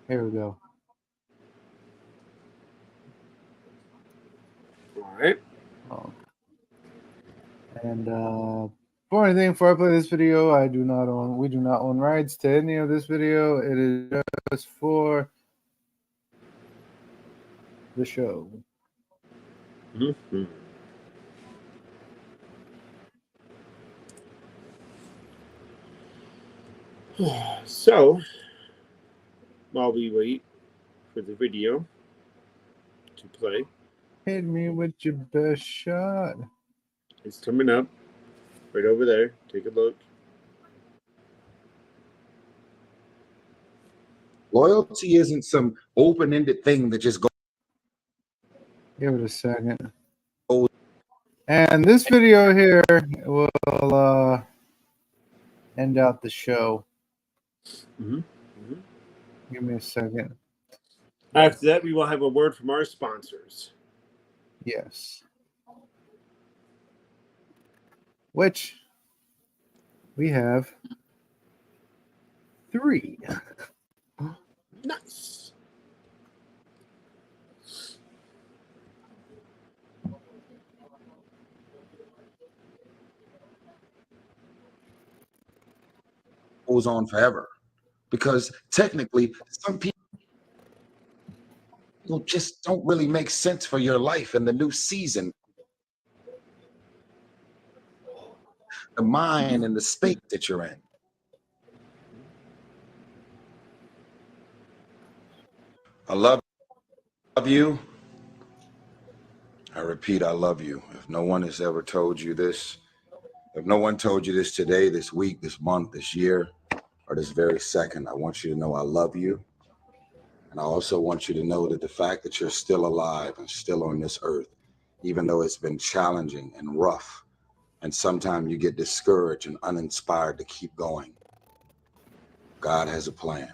Here we go. All right. Oh. And before I play this video, we do not own rights to any of this video. It is just for the show. Mm-hmm. So, while we wait for the video to play, Hit me with your best shot. it's coming up right over there. Take a look. Loyalty isn't some open-ended thing that just goes. Give it a second. And this video here will end out the show. Mm-hmm. Mm-hmm. Give me a second. After that, we will have a word from our sponsors. Yes. Which we have 3. Nice. Goes on forever, because technically some people just don't really make sense for your life in the new season, the mind and the state that you're in. I love you. I repeat, I love you. If no one has ever told you this, if no one told you this today, this week, this month, this year, or this very second, I want you to know I love you. And I also want you to know that the fact that you're still alive and still on this earth, even though it's been challenging and rough, and sometimes you get discouraged and uninspired to keep going, God has a plan.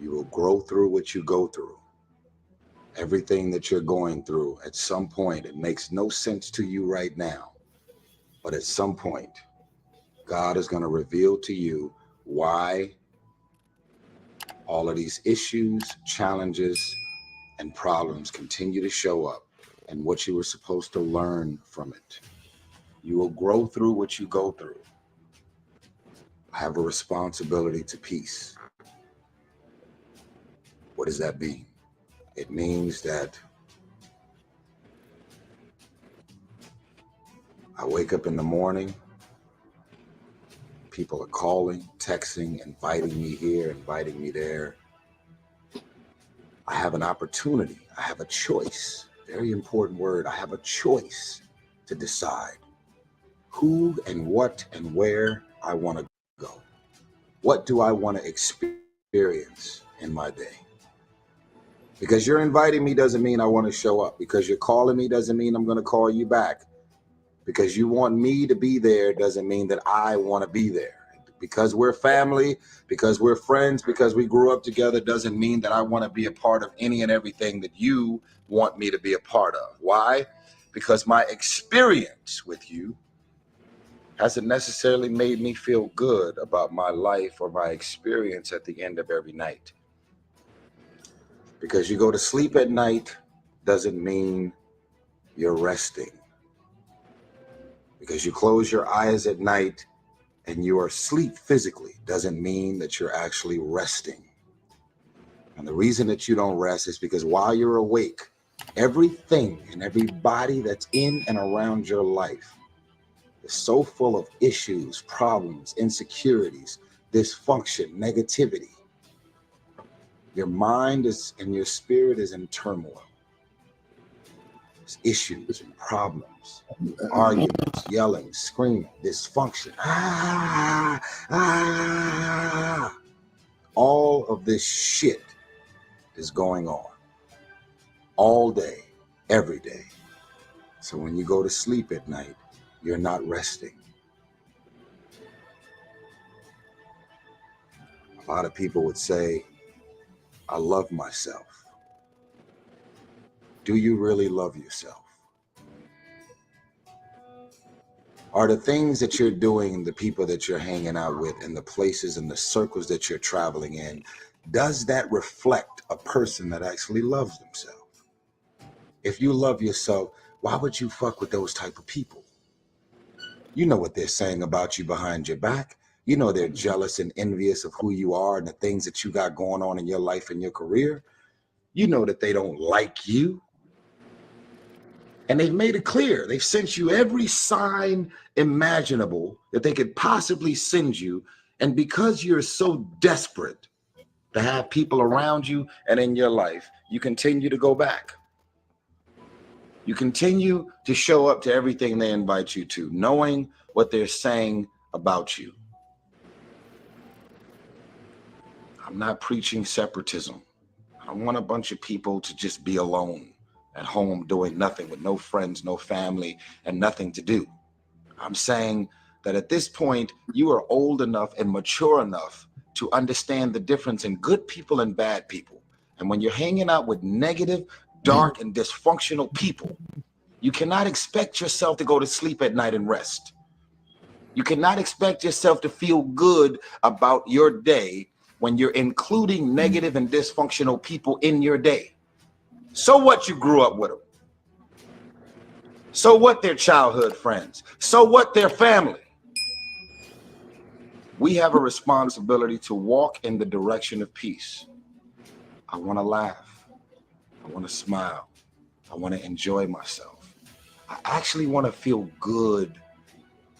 You will grow through what you go through. Everything that you're going through, at some point, it makes no sense to you right now. But at some point, God is going to reveal to you why all of these issues, challenges, and problems continue to show up, and what you were supposed to learn from it. You will grow through what you go through. Have a responsibility to peace. What does that mean? It means that I wake up in the morning, people are calling, texting, inviting me here, inviting me there. I have an opportunity. I have a choice. Very important word. I have a choice to decide who and what and where I want to go. What do I want to experience in my day? Because you're inviting me doesn't mean I want to show up. Because you're calling me doesn't mean I'm going to call you back. Because you want me to be there doesn't mean that I want to be there. Because we're family, because we're friends, because we grew up together doesn't mean that I want to be a part of any and everything that you want me to be a part of. Why? Because my experience with you hasn't necessarily made me feel good about my life or my experience at the end of every night. Because you go to sleep at night doesn't mean you're resting. Because you close your eyes at night and you are asleep physically doesn't mean that you're actually resting. And the reason that you don't rest is because while you're awake, everything and everybody that's in and around your life is so full of issues, problems, insecurities, dysfunction, negativity. Your mind is and your spirit is in turmoil. There's issues and problems, arguments, yelling, screaming, dysfunction. All of this shit is going on all day, every day. So when you go to sleep at night, you're not resting. A lot of people would say, I love myself. Do you really love yourself? Are the things that you're doing, the people that you're hanging out with, and the places and the circles that you're traveling in, does that reflect a person that actually loves themselves? If you love yourself, why would you fuck with those type of people? You know what they're saying about you behind your back. You know they're jealous and envious of who you are and the things that you got going on in your life and your career. You know that they don't like you. And they've made it clear. They've sent you every sign imaginable that they could possibly send you. And because you're so desperate to have people around you and in your life, you continue to go back. You continue to show up to everything they invite you to, knowing what they're saying about you. I'm not preaching separatism. I don't want a bunch of people to just be alone at home doing nothing with no friends, no family, and nothing to do. I'm saying that at this point, you are old enough and mature enough to understand the difference in good people and bad people. And when you're hanging out with negative, dark, and dysfunctional people, you cannot expect yourself to go to sleep at night and rest. You cannot expect yourself to feel good about your day when you're including negative and dysfunctional people in your day. So what you grew up with them? So what their childhood friends? So what their family? We have a responsibility to walk in the direction of peace. I want to laugh. I want to smile. I want to enjoy myself. I actually want to feel good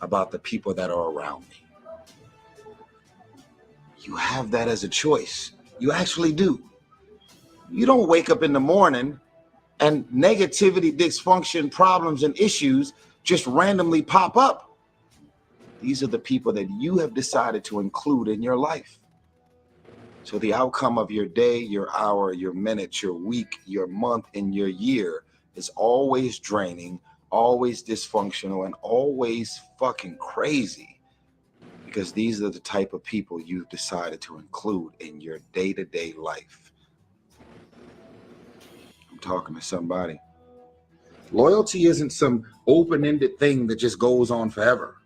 about the people that are around me. You have that as a choice. You actually do. You don't wake up in the morning and negativity, dysfunction, problems, and issues just randomly pop up. These are the people that you have decided to include in your life. So the outcome of your day, your hour, your minute, your week, your month, and your year is always draining, always dysfunctional, and always fucking crazy. Because these are the type of people you've decided to include in your day-to-day life. I'm talking to somebody. Loyalty isn't some open-ended thing that just goes on forever.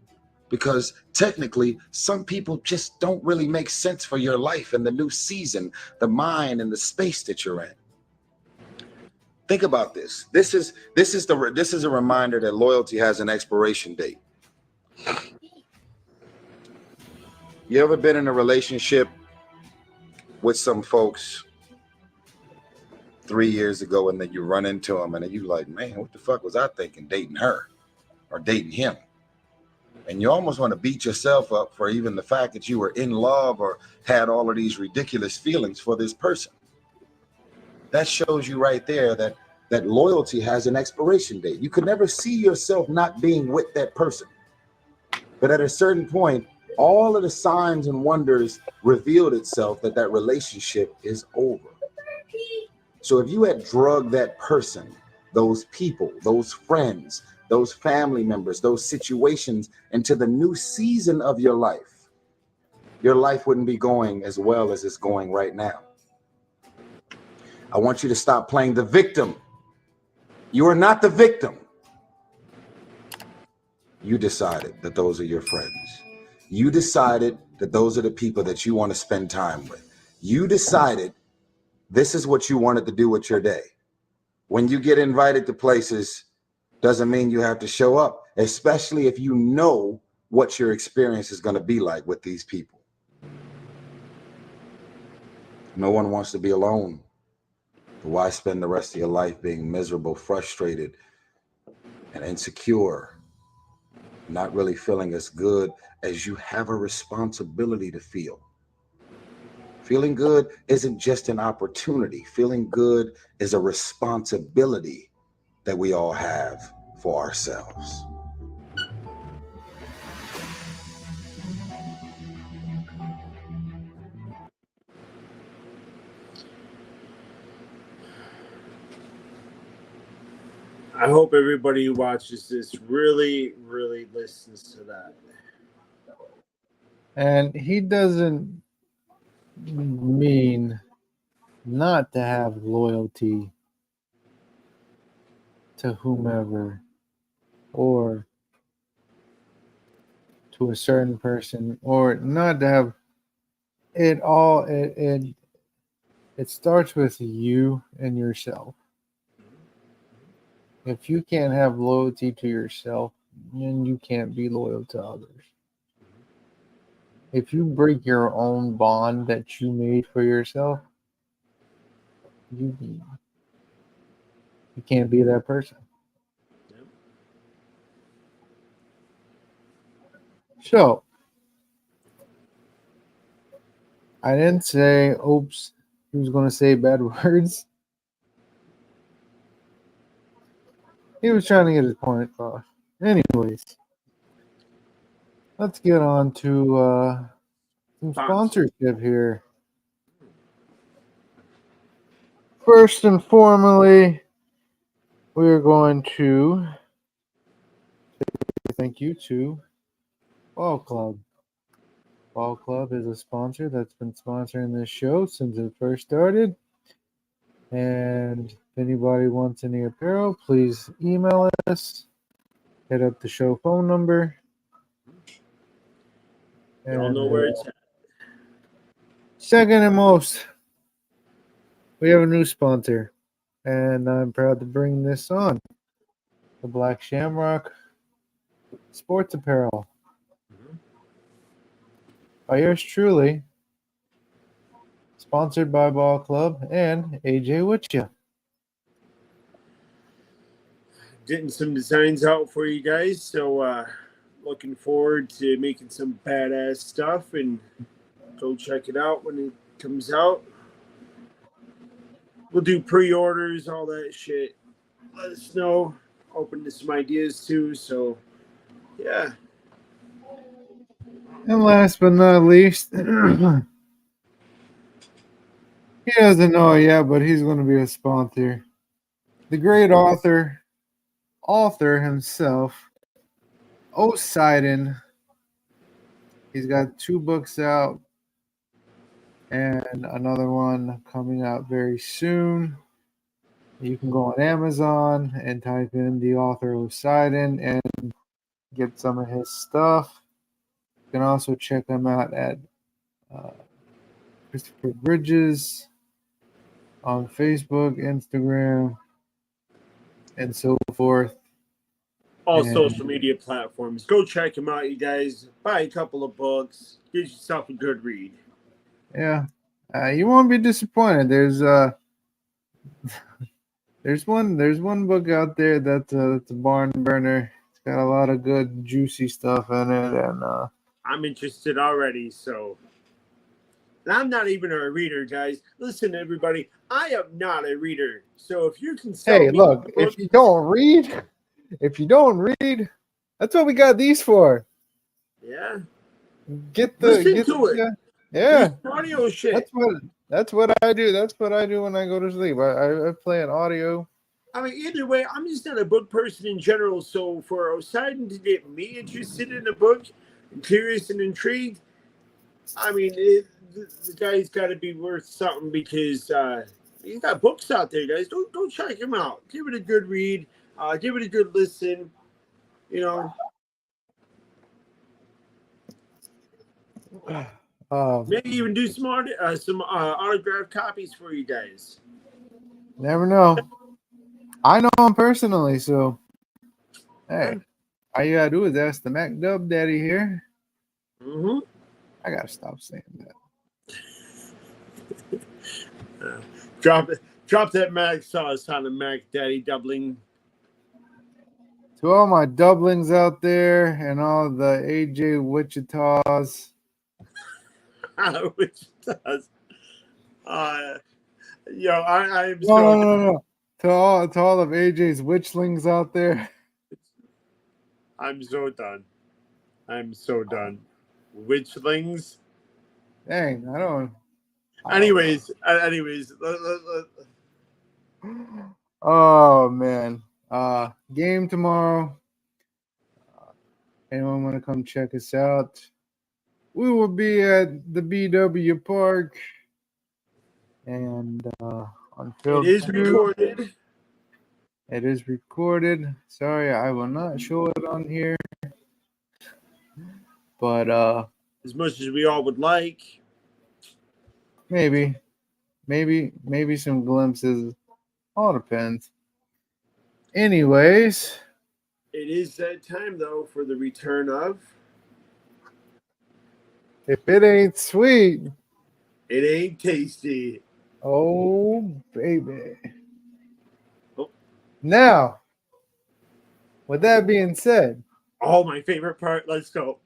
Because technically, some people just don't really make sense for your life and the new season, the mind and the space that you're in. Think about this. This is a reminder that loyalty has an expiration date. You ever been in a relationship with some folks 3 years ago and then you run into them and then you like, man, what the fuck was I thinking dating her or dating him? And you almost want to beat yourself up for even the fact that you were in love or had all of these ridiculous feelings for this person. That shows you right there that that loyalty has an expiration date. You could never see yourself not being with that person. But at a certain point, all of the signs and wonders revealed itself that that relationship is over. So if you had drugged that person, those people, those friends, those family members, those situations into the new season of your life wouldn't be going as well as it's going right now. I want you to stop playing the victim. You are not the victim. You decided that those are your friends. You decided that those are the people that you want to spend time with. You decided this is what you wanted to do with your day. When you get invited to places, doesn't mean you have to show up, especially if you know what your experience is going to be like with these people. No one wants to be alone. But why spend the rest of your life being miserable, frustrated, and insecure, not really feeling as good as you have a responsibility to feel? Feeling good isn't just an opportunity. Feeling good is a responsibility that we all have for ourselves. I hope everybody who watches this really, really listens to that. And he doesn't mean not to have loyalty to whomever or to a certain person, or not to have it all. It starts with you and yourself. If you can't have loyalty to yourself, then you can't be loyal to others. If you break your own bond that you made for yourself, you can't be that person. Yep. So I didn't say, oops, he was going to say bad words. He was trying to get his point across. Anyways, let's get on to some sponsorship here. First and formerly, we are going to say thank you to Ball Club. Ball Club is a sponsor that's been sponsoring this show since it first started. And if anybody wants any apparel, please email us. Hit up the show phone number. You all know where it's at. Second and most, we have a new sponsor, and I'm proud to bring this on. The Black Shamrock Sports Apparel. By yours truly, sponsored by Ball Club and AJ Witcha. Getting some designs out for you guys, so looking forward to making some badass stuff, and go check it out when it comes out. We'll do pre-orders, all that shit. Let us know. Open to some ideas too, so yeah. And last but not least, he doesn't know it yet, but he's going to be a sponsor. The great author himself, Poseidon. He's got 2 books out and another one coming out very soon. You can go on Amazon and type in the author Poseidon and get some of his stuff. You can also check him out at Christopher Bridges on Facebook, Instagram, and so forth. All social media platforms. Go check him out, you guys. Buy a couple of books. Get yourself a good read. Yeah, you won't be disappointed. There's one book out there that's a barn burner. It's got a lot of good juicy stuff in it, and I'm interested already, so And I'm not even a reader, guys. Listen, everybody, I am not a reader. So if you can sell Hey, me look, a book, if you don't read, that's what we got these for. yeah, Get listen to it. yeah. There's audio shit. That's what I do. That's what I do when I go to sleep. I play an audio. I mean, either way, I'm just not a book person in general. So for Poseidon to get me interested in a book, and curious and intrigued, I mean, the guy's got to be worth something because he's got books out there, guys. Don't check him out. Give it a good read. Give it a good listen. You know, maybe even do some autographed copies for you guys. Never know. I know him personally, so hey, all you gotta do is ask the Mac Dub Daddy here. Mm-hmm. I gotta stop saying that. Drop that Mac sauce on the Mac Daddy doubling. To all my doublings out there and all the AJ Wichitas. Which does. I am No. To all of AJ's witchlings out there. I'm so done. I'm so done. Witchlings. Dang, I don't. Anyways. Oh man. Game tomorrow. Anyone want to come check us out? We will be at the BW Park. And until It is 2, recorded. it is recorded. Sorry, I will not show it on here. But As much as we all would like. maybe some glimpses. All depends. Anyways, It is that time though for the return of. if it ain't sweet, It ain't tasty. oh baby. Oh. Now, with that being said, Oh, my favorite part. Let's go.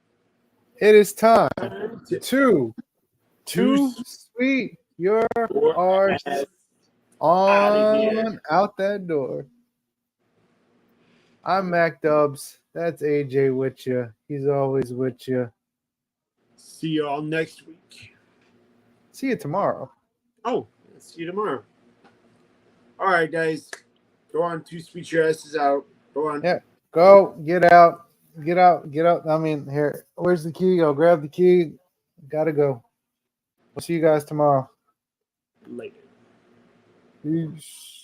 it is time to sweet your arse on out that door. I'm Mac Dubs. That's AJ with you. He's always with you. See you all next week. See you tomorrow. Oh, see you tomorrow. All right, guys. Go on, sweet your asses out. Go on. Yeah, go. Get out. Get out. I mean, here. Where's the key? I'll grab the key. Gotta go. We'll see you guys tomorrow. Later. Peace.